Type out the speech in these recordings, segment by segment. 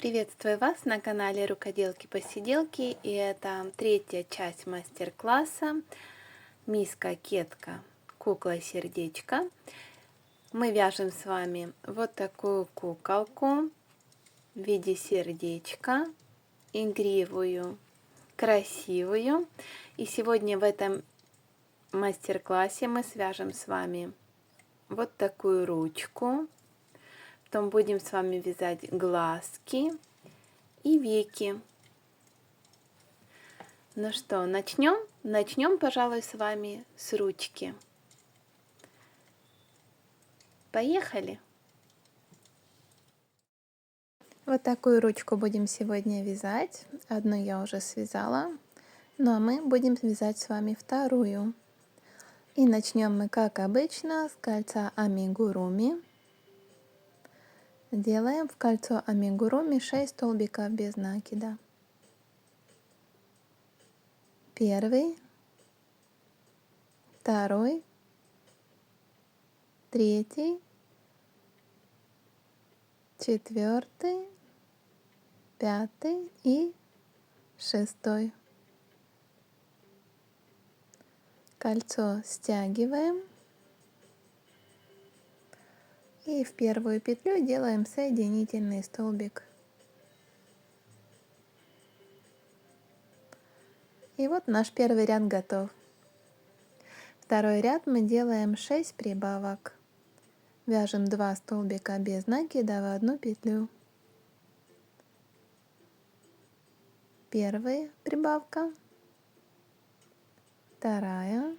Приветствую вас на канале Рукоделки-посиделки, и это третья часть мастер-класса «Мисс-кокетка. Кукла-сердечко». Мы вяжем с вами вот такую куколку в виде сердечка, игривую, красивую. И сегодня в этом мастер-классе мы свяжем с вами вот такую ручку. Потом будем с вами вязать глазки и веки. Ну что, начнем? Начнем, пожалуй, с вами с ручки. Поехали! Вот такую ручку будем сегодня вязать. Одну я уже связала, ну а мы будем вязать с вами вторую. И начнем мы, как обычно, с кольца амигуруми. Делаем в кольцо амигуруми 6 столбиков без накида. Первый, второй, третий, четвертый, пятый и шестой. Кольцо стягиваем и в первую петлю делаем соединительный столбик. И вот наш первый ряд готов. Второй ряд мы делаем 6 прибавок. Вяжем 2 столбика без накида в одну петлю. Первая прибавка, вторая,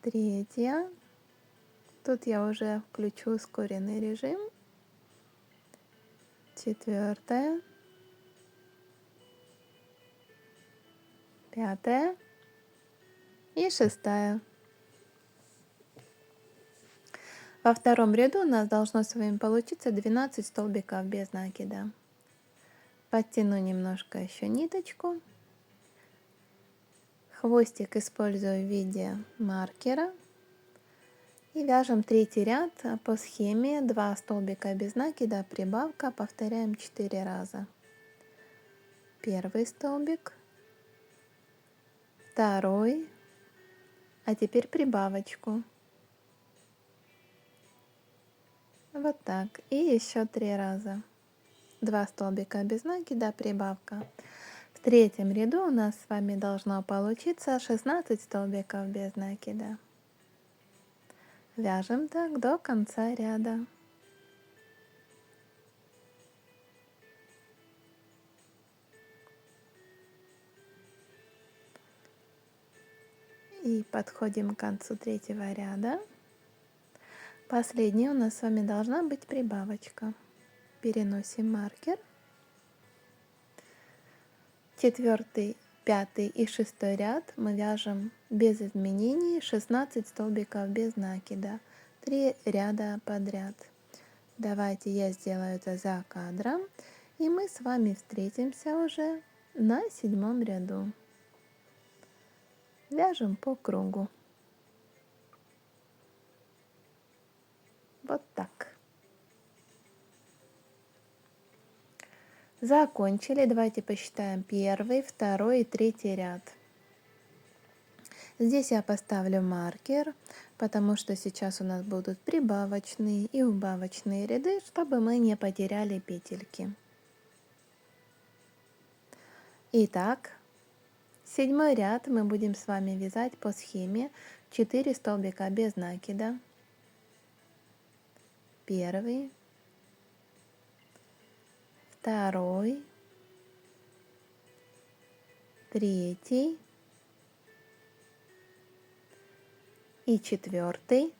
третья. Тут я уже включу ускоренный режим. Четвертая, пятая и шестая. Во втором ряду у нас должно с вами получиться 12 столбиков без накида. Подтяну немножко еще ниточку. Хвостик использую в виде маркера. И вяжем третий ряд по схеме 2 столбика без накида, прибавка, повторяем 4 раза. Первый столбик, второй, а теперь прибавочку. Вот так. И еще 3 раза. 2 столбика без накида, прибавка. В третьем ряду у нас с вами должно получиться 16 столбиков без накида. Вяжем так до конца ряда. И подходим к концу третьего ряда. Последняя у нас с вами должна быть прибавочка. Переносим маркер. Четвертый, пятый и шестой ряд мы вяжем без изменений 16 столбиков без накида. 3 ряда подряд. Давайте я сделаю это за кадром. И мы с вами встретимся уже на 7 ряду. Вяжем по кругу. Вот так. Закончили. Давайте посчитаем первый, второй и третий ряд. Здесь я поставлю маркер, потому что сейчас у нас будут прибавочные и убавочные ряды, чтобы мы не потеряли петельки. Итак, 7 ряд мы будем с вами вязать по схеме 4 столбика без накида. Первый, второй, третий и четвертый.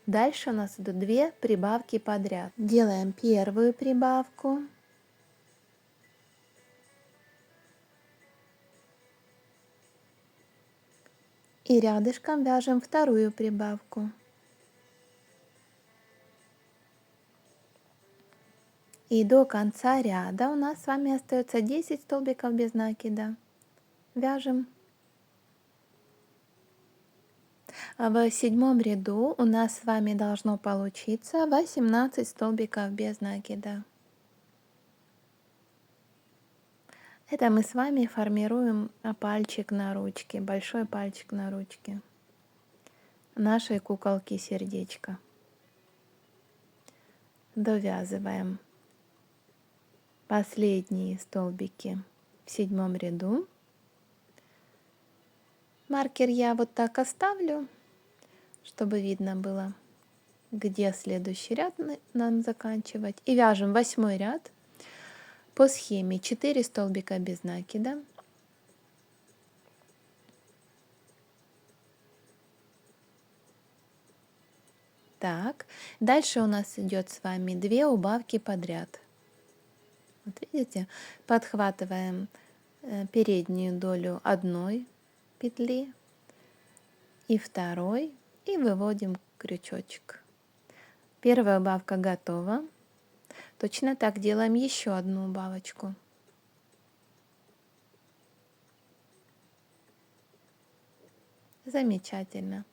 Дальше у нас идут 2 прибавки подряд. Делаем первую прибавку. И рядышком вяжем вторую прибавку. И до конца ряда у нас с вами остается 10 столбиков без накида. Вяжем. В седьмом ряду у нас с вами должно получиться 18 столбиков без накида. Это мы с вами формируем пальчик на ручке, большой пальчик на ручке нашей куколки сердечко. Довязываем последние столбики в седьмом ряду. Маркер я вот так оставлю, чтобы видно было, где следующий ряд нам заканчивать. И вяжем 8 ряд по схеме 4 столбика без накида. Так, дальше у нас идет с вами 2 убавки подряд. Вот видите, подхватываем переднюю долю одной петли и второй и выводим крючочек. Первая убавка готова. Точно так делаем еще одну убавочку. Замечательно.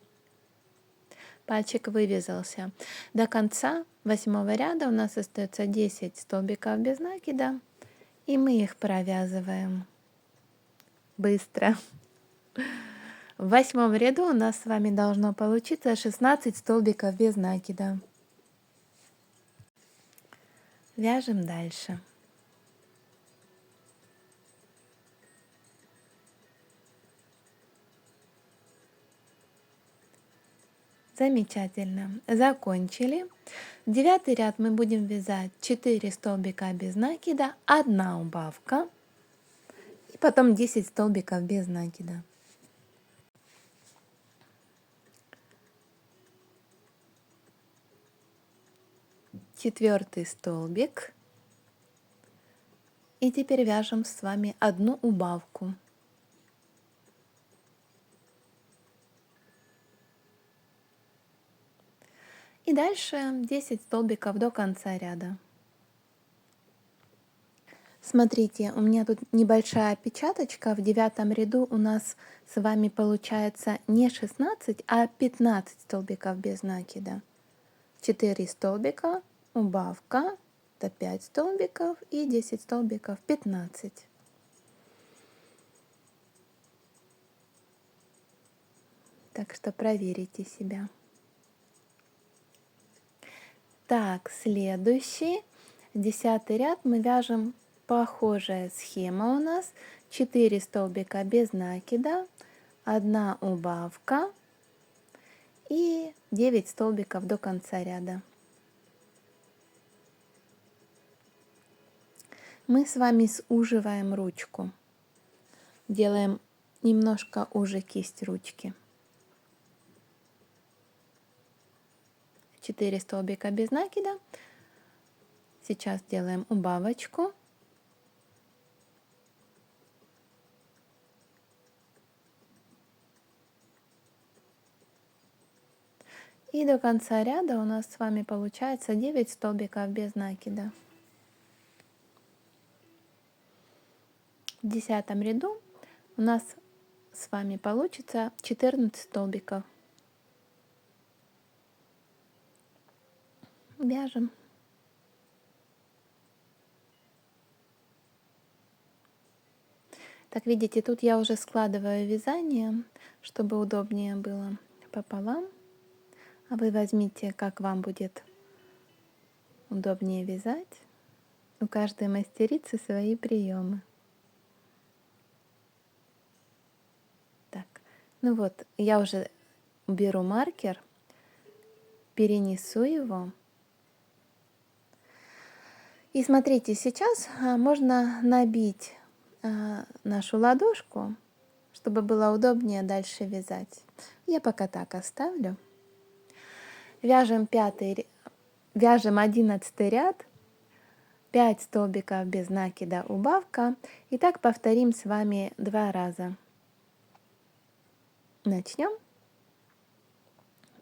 Пальчик вывязался. До конца 8 ряда у нас остается 10 столбиков без накида, и мы их провязываем быстро. В 8 ряду у нас с вами должно получиться 16 столбиков без накида. Вяжем дальше. Замечательно. Закончили. 9 ряд мы будем вязать 4 столбика без накида, 1 убавка и потом 10 столбиков без накида. Четвертый столбик. И теперь вяжем с вами 1 убавку. И дальше 10 столбиков до конца ряда. Смотрите, у меня тут небольшая опечаточка. В 9 ряду у нас с вами получается не 16, а 15 столбиков без накида. 4 столбика, убавка, это 5 столбиков и 10 столбиков, 15. Так что проверите себя. Так, следующий, 10 ряд, мы вяжем похожая схема у нас. 4 столбика без накида, 1 убавка и 9 столбиков до конца ряда. Мы с вами суживаем ручку, делаем немножко уже кисть ручки. 4 столбика без накида. Сейчас делаем убавочку. И до конца ряда у нас с вами получается 9 столбиков без накида. В 10 ряду у нас с вами получится 14 столбиков. Вяжем. Так, видите, тут я уже складываю вязание, чтобы удобнее было пополам. А вы возьмите, как вам будет удобнее вязать. У каждой мастерицы свои приемы. Так, ну вот, я уже беру маркер, перенесу его. И смотрите, сейчас можно набить нашу ладошку, чтобы было удобнее дальше вязать. Я пока так оставлю. Вяжем 11 ряд, 5 столбиков без накида, убавка. И так повторим с вами 2 раза. Начнем.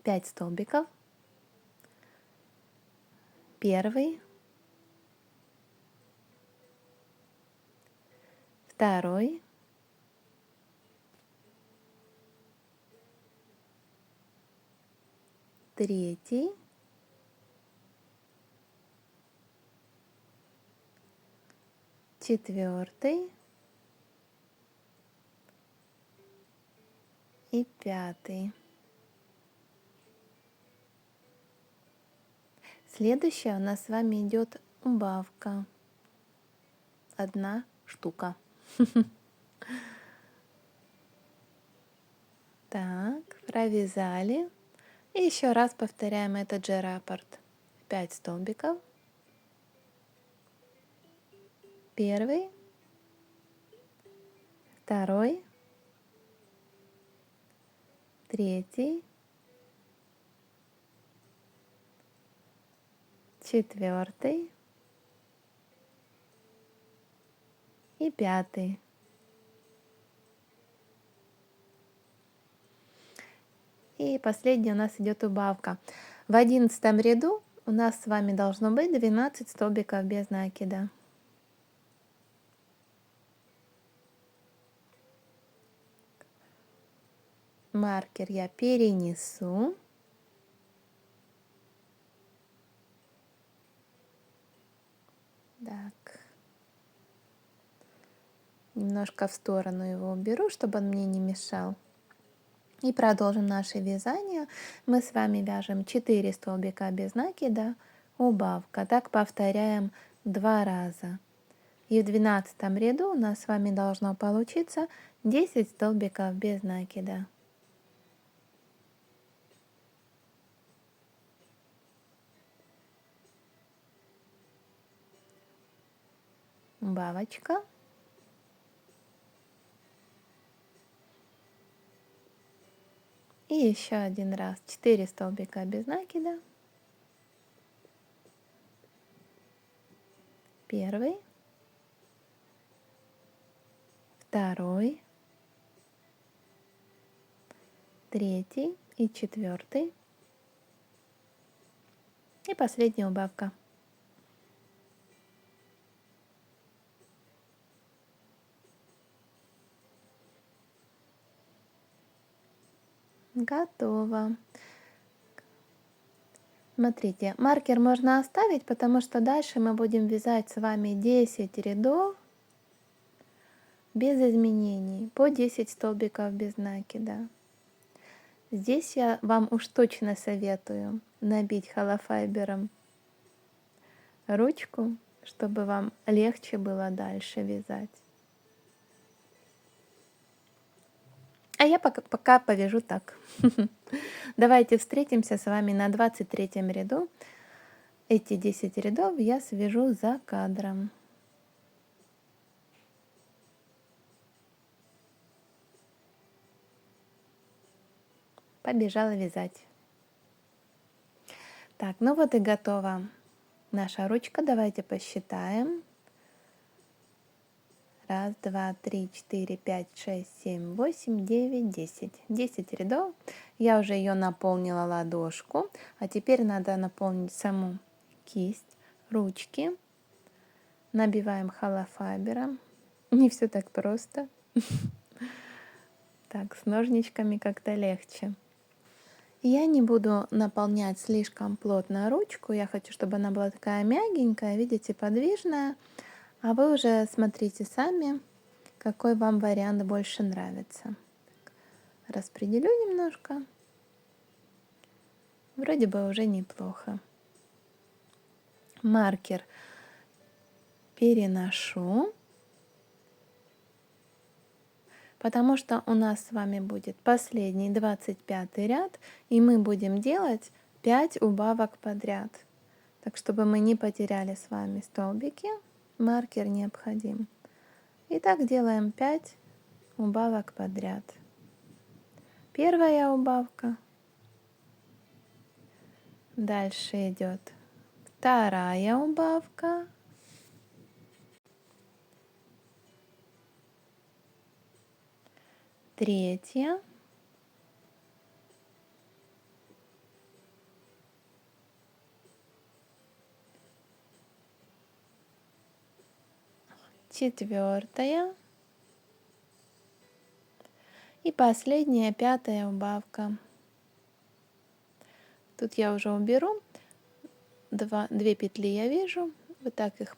5 столбиков. Первый. Второй. третий, четвертый и пятый. Следующая у нас с вами идет убавка. 1 штука. Так, провязали. И еще раз повторяем этот же раппорт. 5 столбиков. Первый, второй, третий, четвертый и пятый. И последний у нас идет убавка. В 11 ряду у нас с вами должно быть 12 столбиков без накида. Маркер я перенесу. Так. Немножко в сторону его уберу, чтобы он мне не мешал. И продолжим наше вязание. Мы с вами вяжем 4 столбика без накида, убавка. Так повторяем 2 раза. И в 12 ряду у нас с вами должно получиться 10 столбиков без накида. Убавочка. И еще один раз 4 столбика без накида. Первый, второй, третий и четвертый. И последняя убавка. Готово. Смотрите, маркер можно оставить, потому что дальше мы будем вязать с вами 10 рядов без изменений, по 10 столбиков без накида. Здесь я вам уж точно советую набить холофайбером ручку, чтобы вам легче было дальше вязать. А я пока повяжу так. Давайте встретимся с вами на 23 ряду. Эти 10 рядов я свяжу за кадром. Побежала вязать. Так, ну вот и готова наша ручка. Давайте посчитаем. 1, 2, 3, 4, 5, 6, 7, 8, 9, 10. 10 рядов. Я уже ее наполнила ладошку. А теперь надо наполнить саму кисть, ручки. Набиваем холофайбером. Не все так просто. Так, с ножничками как-то легче. Я не буду наполнять слишком плотно ручку. Я хочу, чтобы она была такая мягенькая, видите, подвижная. А вы уже смотрите сами, какой вам вариант больше нравится. Распределю немножко. Вроде бы уже неплохо. Маркер переношу, потому что у нас с вами будет последний 25 ряд, и мы будем делать 5 убавок подряд. Так, чтобы мы не потеряли с вами столбики, маркер необходим. Итак, делаем 5 убавок подряд. Первая убавка. Дальше идет вторая убавка. Третья. Четвертая. И последняя, 5-я убавка. Тут я уже уберу. Две петли я вяжу. Вот так их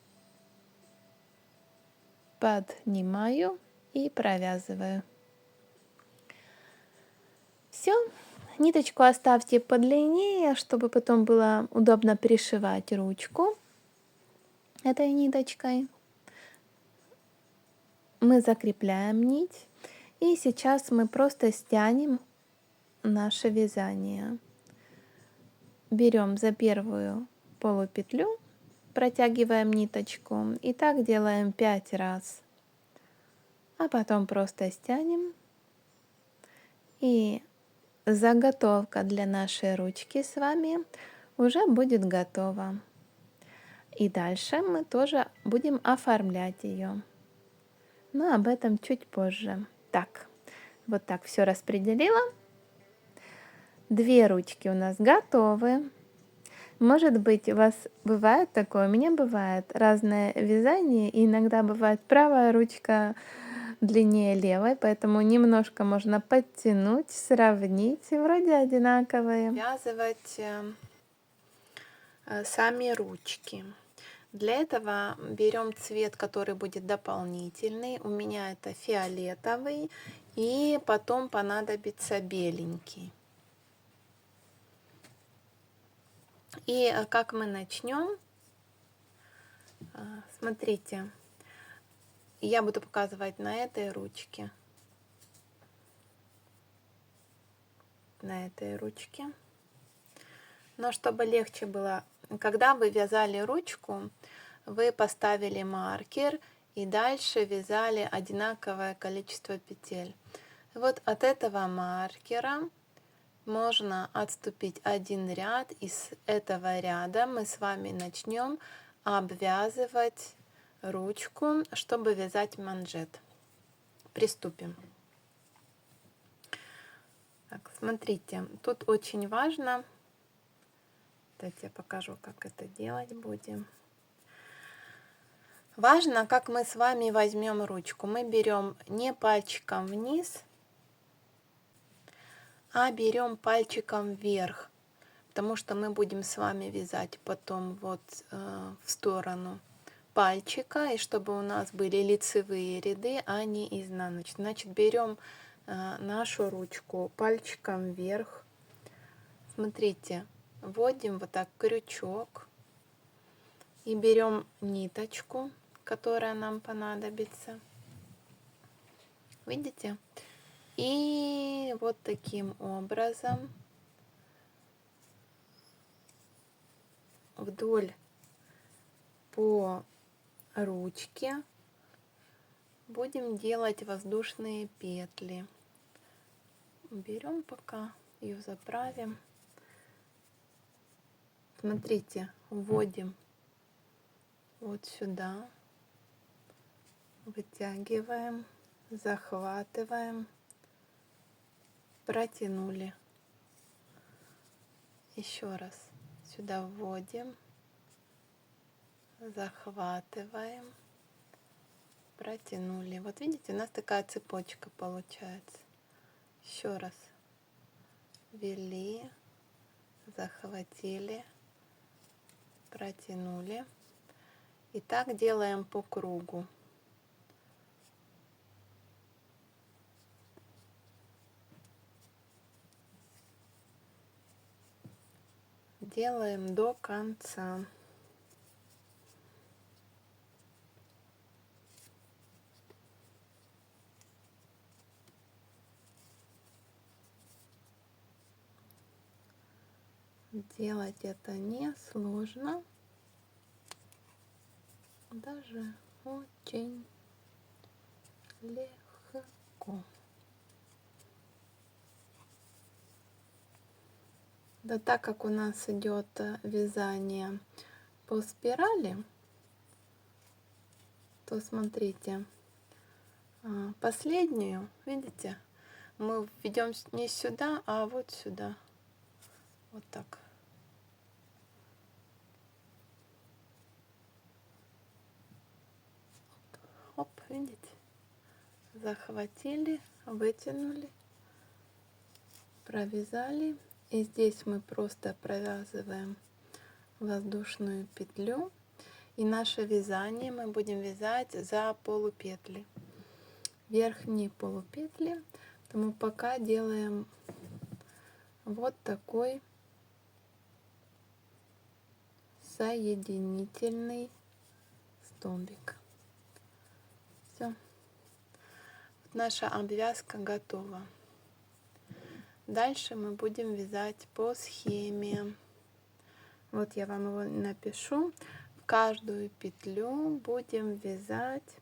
поднимаю и провязываю. Все. Ниточку оставьте подлиннее, чтобы потом было удобно пришивать ручку этой ниточкой. Мы закрепляем нить. И сейчас мы просто стянем наше вязание. Берем за первую полупетлю, протягиваем ниточку и так делаем 5 раз. А потом просто стянем. И заготовка для нашей ручки с вами уже будет готова. И дальше мы тоже будем оформлять ее. Но об этом чуть позже. Так, вот так все распределила. 2 ручки у нас готовы. Может быть, у вас бывает такое, у меня бывает разное вязание, и иногда бывает правая ручка длиннее левой, поэтому немножко можно подтянуть, сравнить, и вроде одинаковые. Связывать сами ручки. Для этого берем цвет, который будет дополнительный. У меня это фиолетовый, и потом понадобится беленький. И как мы начнем? Смотрите, я буду показывать на этой ручке. На этой ручке. Но чтобы легче было, когда вы вязали ручку, вы поставили маркер и дальше вязали одинаковое количество петель. Вот от этого маркера можно отступить один ряд, и с этого ряда мы с вами начнем обвязывать ручку, чтобы вязать манжет. Приступим. Так, смотрите, тут очень важно, давайте я покажу, как это делать будем. Важно, как мы с вами возьмем ручку. Мы берем не пальчиком вниз, а берем пальчиком вверх, потому что мы будем с вами вязать потом вот в сторону пальчика, и чтобы у нас были лицевые ряды, а не изнаночные. Значит, берем нашу ручку пальчиком вверх. Смотрите, вводим вот так крючок и берем ниточку, которая нам понадобится. Видите? И вот таким образом вдоль по ручке будем делать воздушные петли. Берем пока, ее заправим. Смотрите, вводим вот сюда, вытягиваем, захватываем, протянули. Еще раз сюда вводим, захватываем, протянули. Вот видите, у нас такая цепочка получается. Еще раз ввели, захватили, протянули. И так делаем по кругу. Делаем до конца. Делать это не сложно, даже очень легко. Да, так как у нас идет вязание по спирали, то смотрите, последнюю, видите, мы ведем не сюда, а вот сюда. Вот так. Оп, видите? Захватили, вытянули, провязали И здесь мы просто провязываем воздушную петлю. И наше вязание мы будем вязать за полупетли. Верхние полупетли. Поэтому пока делаем вот такой соединительный столбик. Все. Вот наша обвязка готова. Дальше мы будем вязать по схеме. Вот я вам его напишу. В каждую петлю будем вязать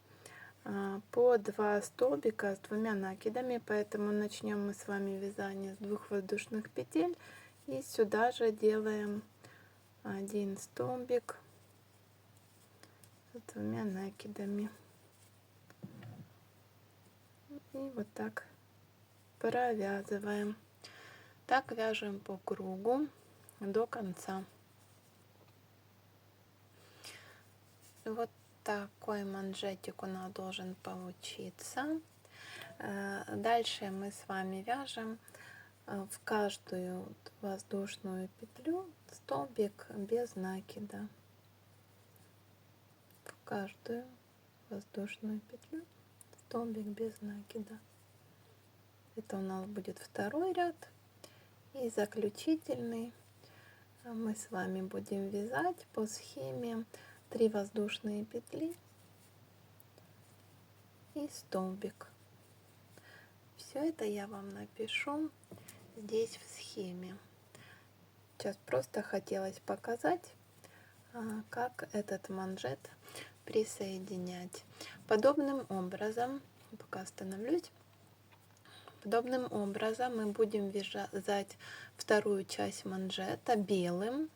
по 2 столбика с 2 накидами, поэтому начнем мы с вами вязание с 2 воздушных петель и сюда же делаем 1 столбик с 2 накидами и вот так провязываем. Так вяжем по кругу до конца. Вот такой манжетик у нас должен получиться. Дальше мы с вами вяжем в каждую воздушную петлю столбик без накида. В каждую воздушную петлю столбик без накида. Это у нас будет второй ряд. И заключительный мы с вами будем вязать по схеме 3 воздушные петли и столбик. Все это я вам напишу здесь в схеме. Сейчас просто хотелось показать, как этот манжет присоединять. Подобным образом, пока остановлюсь, подобным образом мы будем вязать вторую часть манжета белым.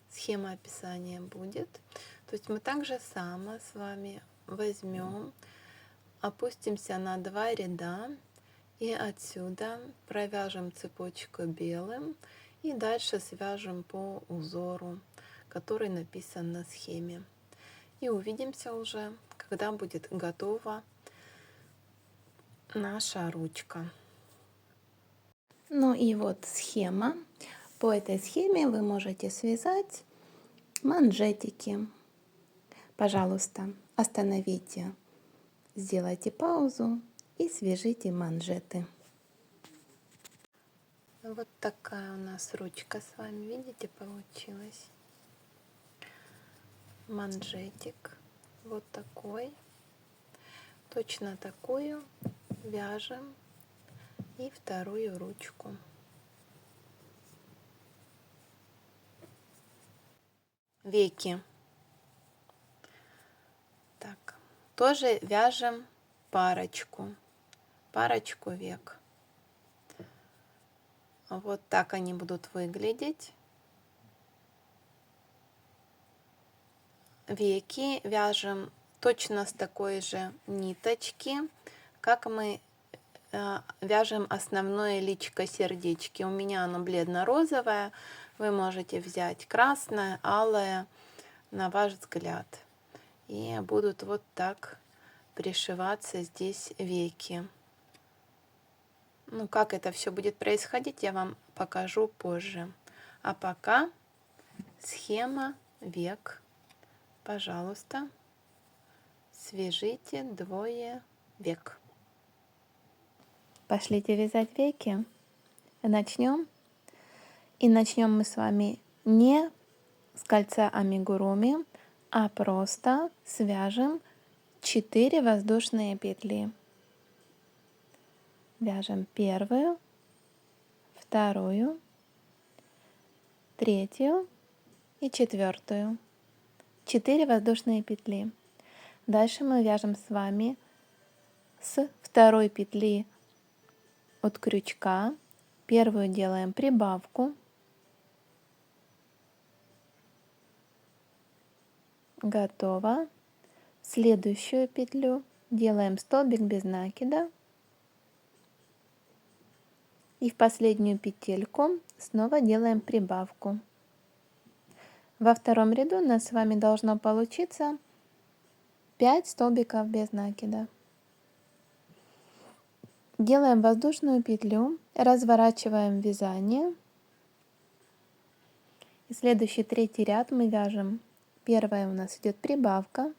Схема описания будет. То есть мы также само с вами возьмем, опустимся на 2 ряда и отсюда провяжем цепочку белым и дальше свяжем по узору, который написан на схеме. И увидимся уже, когда будет готова наша ручка. Ну и вот схема. По этой схеме вы можете связать манжетики. Пожалуйста, остановите, сделайте паузу и свяжите манжеты. Вот такая у нас ручка с вами, видите, получилась. Манжетик вот такой. Точно такую вяжем и вторую ручку. Веки. Так, тоже вяжем парочку век. Вот так они будут выглядеть. Веки вяжем точно с такой же ниточки, как мы вяжем основное личико сердечки. У меня оно бледно-розовое. Вы можете взять красное, алое, на ваш взгляд. И будут вот так пришиваться здесь веки. Ну, как это все будет происходить, я вам покажу позже. А пока схема век. Пожалуйста, свяжите 2 век. Пошлите вязать веки. Начнем. И начнем мы с вами не с кольца амигуруми, а просто свяжем 4 воздушные петли. Вяжем первую, вторую, третью и четвертую. 4 воздушные петли. Дальше мы вяжем с вами с второй петли от крючка. Первую делаем прибавку. Готово. Следующую петлю делаем столбик без накида. И в последнюю петельку снова делаем прибавку. Во втором ряду у нас с вами должно получиться 5 столбиков без накида. Делаем воздушную петлю, разворачиваем вязание Следующий третий ряд мы вяжем. Первая у нас идет прибавка.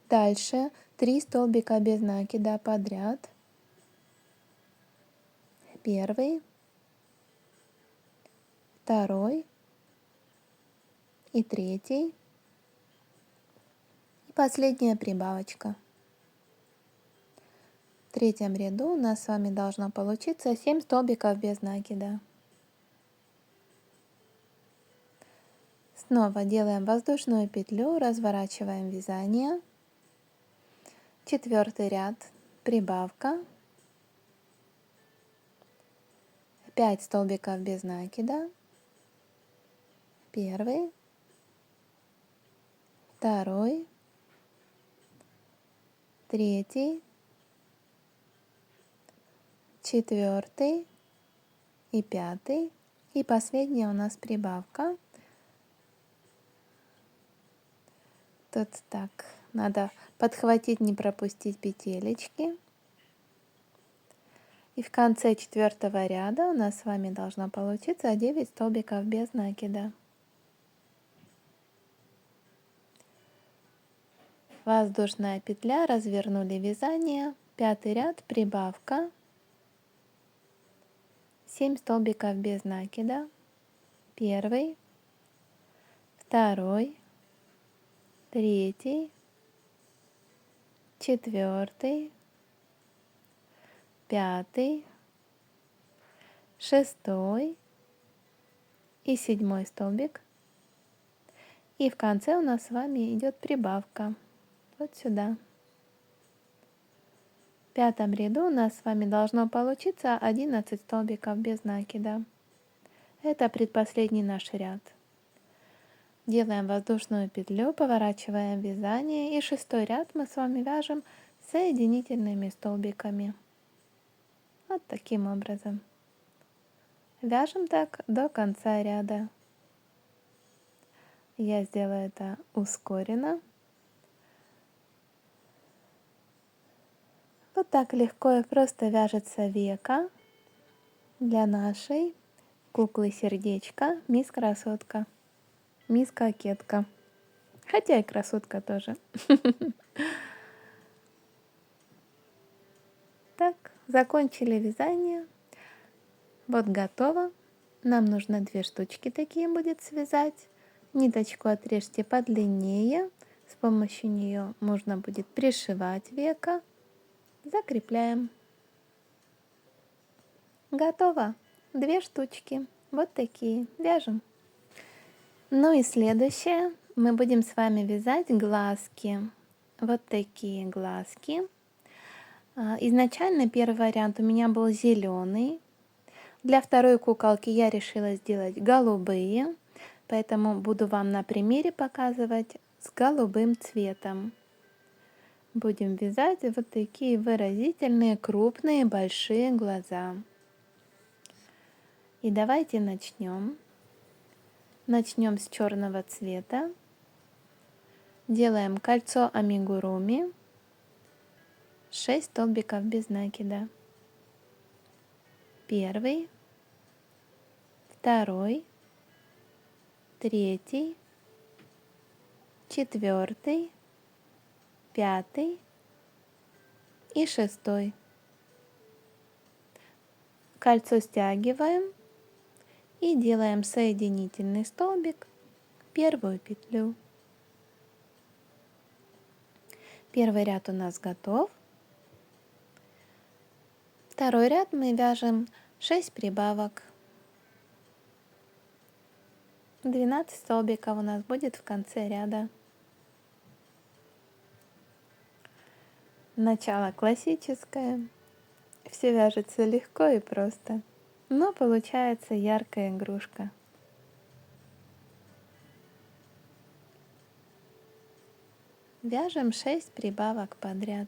Дальше 3 столбика без накида подряд. Первый, второй и третий. И последняя прибавочка. В третьем ряду у нас с вами должно получиться 7 столбиков без накида. Снова делаем воздушную петлю, разворачиваем вязание. Четвертый ряд, прибавка. 5 столбиков без накида. Первый, второй, третий, четвертый и пятый. И последняя у нас прибавка. Тут так, надо подхватить, не пропустить петелечки. И в конце четвертого ряда у нас с вами должно получиться 9 столбиков без накида. Воздушная петля, развернули вязание. Пятый ряд, прибавка. 7 столбиков без накида. Первый, второй, третий, четвертый, пятый, шестой и седьмой столбик. И в конце у нас с вами идет прибавка. Вот сюда. В пятом ряду у нас с вами должно получиться 11 столбиков без накида. Это предпоследний наш ряд. Делаем воздушную петлю, поворачиваем вязание, и шестой ряд мы с вами вяжем соединительными столбиками. Вот таким образом. Вяжем так до конца ряда. Я сделаю это ускоренно. Вот так легко и просто вяжется века для нашей куклы-сердечко Мисс Красотка. Мисс Кокетка. Хотя и красотка тоже. Так, закончили вязание. Вот готово. Нам нужно 2 штучки такие будет связать. Ниточку отрежьте подлиннее. С помощью нее можно будет пришивать веко. Закрепляем. Готово. 2 штучки. Вот такие. Вяжем. Ну и следующее. Мы будем с вами вязать глазки. Вот такие глазки. Изначально первый вариант у меня был зеленый. Для второй куколки я решила сделать голубые. Поэтому буду вам на примере показывать с голубым цветом. Будем вязать вот такие выразительные, крупные, большие глаза. И давайте начнем. Начнем с черного цвета. Делаем кольцо амигуруми. 6 столбиков без накида. Первый, второй, третий, четвертый, пятый и шестой. Кольцо стягиваем и делаем соединительный столбик в первую петлю. Первый ряд у нас готов. Второй ряд мы вяжем 6 прибавок. 12 столбиков у нас будет в конце ряда. Начало классическое. Все вяжется легко и просто, но получается яркая игрушка. Вяжем 6 прибавок подряд.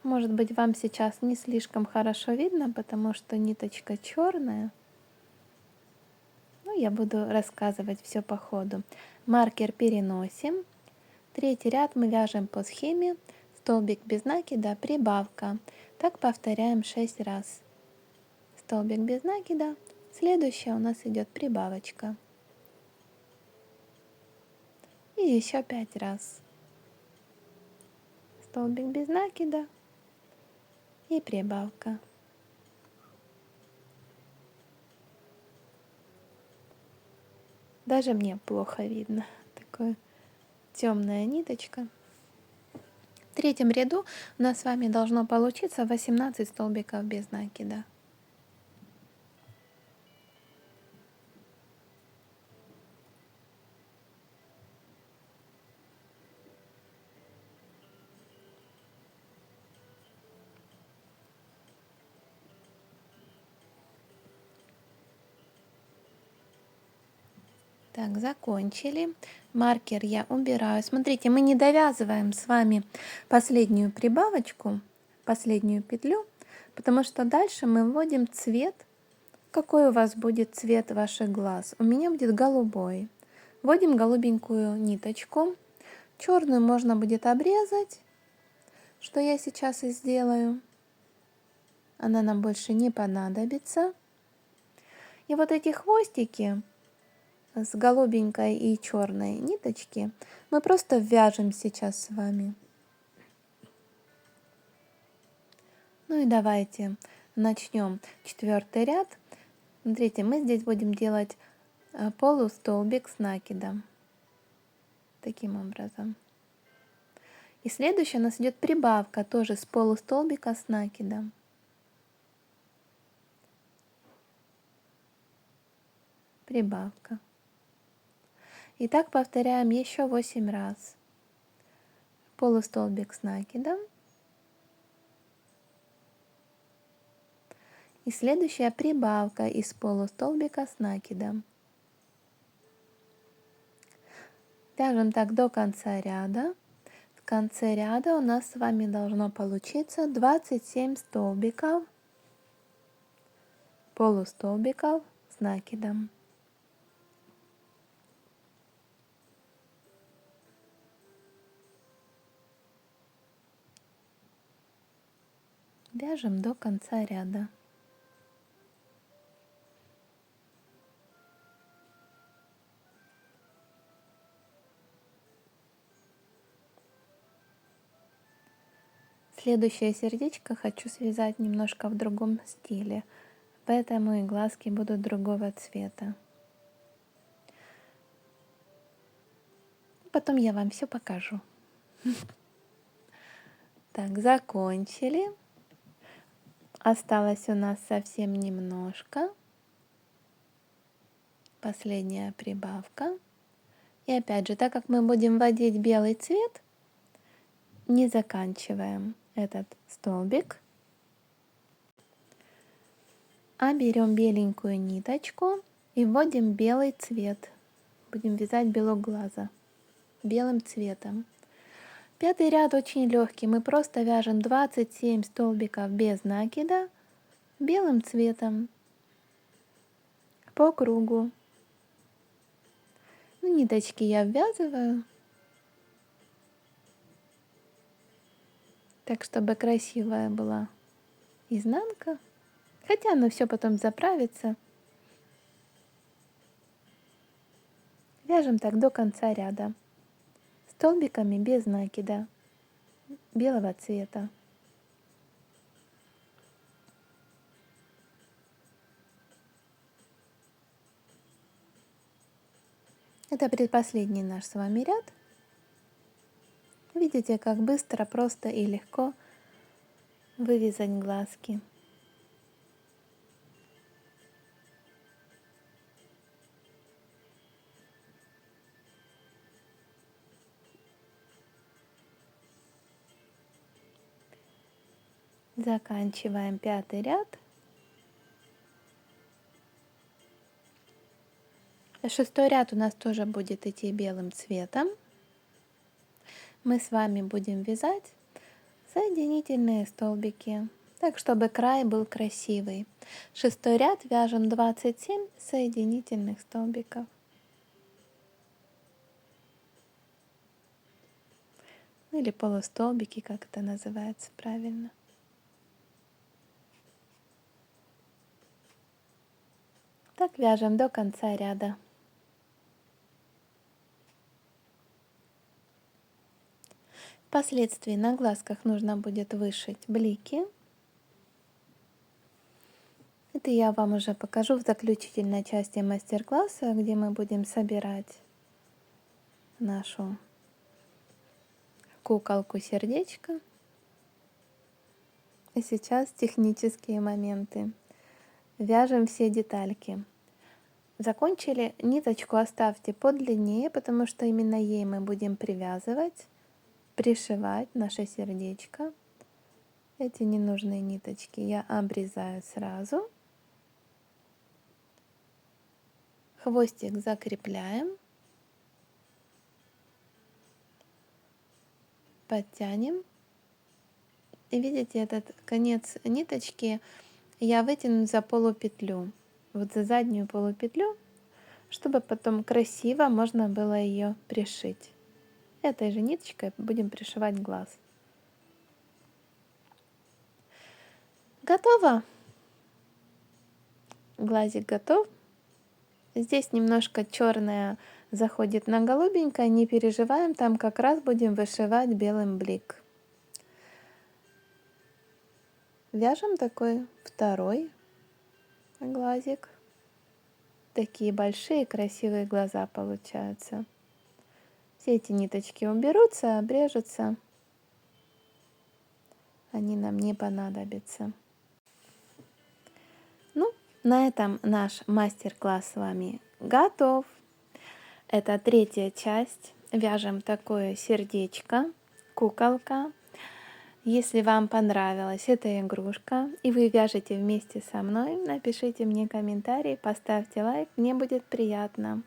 Может быть, вам сейчас не слишком хорошо видно, потому что ниточка черная. Но я буду рассказывать все по ходу. Маркер переносим. Третий ряд мы вяжем по схеме столбик без накида, прибавка. Так повторяем 6 раз. Столбик без накида. Следующая у нас идет прибавочка. И еще 5 раз. Столбик без накида и прибавка. Даже мне плохо видно. Такая темная ниточка. В третьем ряду у нас с вами должно получиться 18 столбиков без накида. Так, закончили. Маркер я убираю. Смотрите, мы не довязываем с вами последнюю прибавочку, последнюю петлю, потому что дальше мы вводим цвет. Какой у вас будет цвет ваших глаз? У меня будет голубой. Вводим голубенькую ниточку. Черную можно будет обрезать, что я сейчас и сделаю. Она нам больше не понадобится. И вот эти хвостики с голубенькой и черной ниточки мы просто вяжем сейчас с вами. Ну и давайте начнем 4-й ряд. Смотрите, мы здесь будем делать полустолбик с накидом. Таким образом. И следующая у нас идет прибавка тоже с полустолбика с накидом. Прибавка. И так повторяем еще 8 раз. Полустолбик с накидом. И следующая прибавка из полустолбика с накидом. Вяжем так до конца ряда. В конце ряда у нас с вами должно получиться 27 столбиков, полустолбиков с накидом. Вяжем до конца ряда. Следующее сердечко хочу связать немножко в другом стиле, поэтому и глазки будут другого цвета. Потом я вам все покажу. Так, закончили. Осталось у нас совсем немножко. Последняя прибавка. И опять же, так как мы будем вводить белый цвет, не заканчиваем этот столбик, а берем беленькую ниточку и вводим белый цвет. Будем вязать белок глаза белым цветом. 5-й ряд очень легкий. Мы просто вяжем 27 столбиков без накида белым цветом по кругу. Ниточки я ввязываю, так чтобы красивая была изнанка. Хотя оно все потом заправится. Вяжем так до конца ряда. Столбиками без накида белого цвета. Это предпоследний наш с вами ряд. Видите, как быстро, просто и легко вывязать глазки. Заканчиваем 5-й ряд. 6-й ряд у нас тоже будет идти белым цветом. Мы с вами будем вязать соединительные столбики, так чтобы край был красивый. 6-й ряд вяжем 27 соединительных столбиков. или полустолбики, как это называется правильно. Так вяжем до конца ряда. Впоследствии на глазках нужно будет вышить блики. Это я вам уже покажу в заключительной части мастер-класса, где мы будем собирать нашу куколку-сердечко. И сейчас технические моменты. Вяжем все детальки. Закончили, ниточку оставьте подлиннее, потому что именно ей мы будем привязывать, пришивать наше сердечко. Эти ненужные ниточки я обрезаю сразу. Хвостик закрепляем. Подтянем. И видите, этот конец ниточки я вытяну за полупетлю. Вот за заднюю полупетлю, чтобы потом красиво можно было ее пришить. Этой же ниточкой будем пришивать глаз. Готово. Глазик готов. Здесь немножко черное заходит на голубенькое, не переживаем, там как раз будем вышивать белым блик. Вяжем такой второй глазик. Такие большие красивые глаза получаются. Все эти ниточки уберутся, обрежутся. Они нам не понадобятся. Ну, на этом наш мастер-класс с вами готов. Это третья часть. Вяжем такое сердечко, куколка. Если вам понравилась эта игрушка и вы вяжете вместе со мной, напишите мне комментарий, поставьте лайк, мне будет приятно.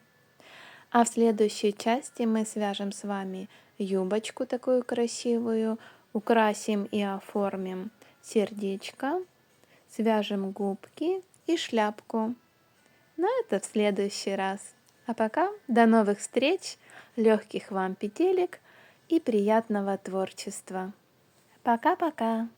А в следующей части мы свяжем с вами юбочку такую красивую, украсим и оформим сердечко, свяжем губки и шляпку. Но это в следующий раз. А пока до новых встреч, легких вам петелек и приятного творчества. Пока-пока!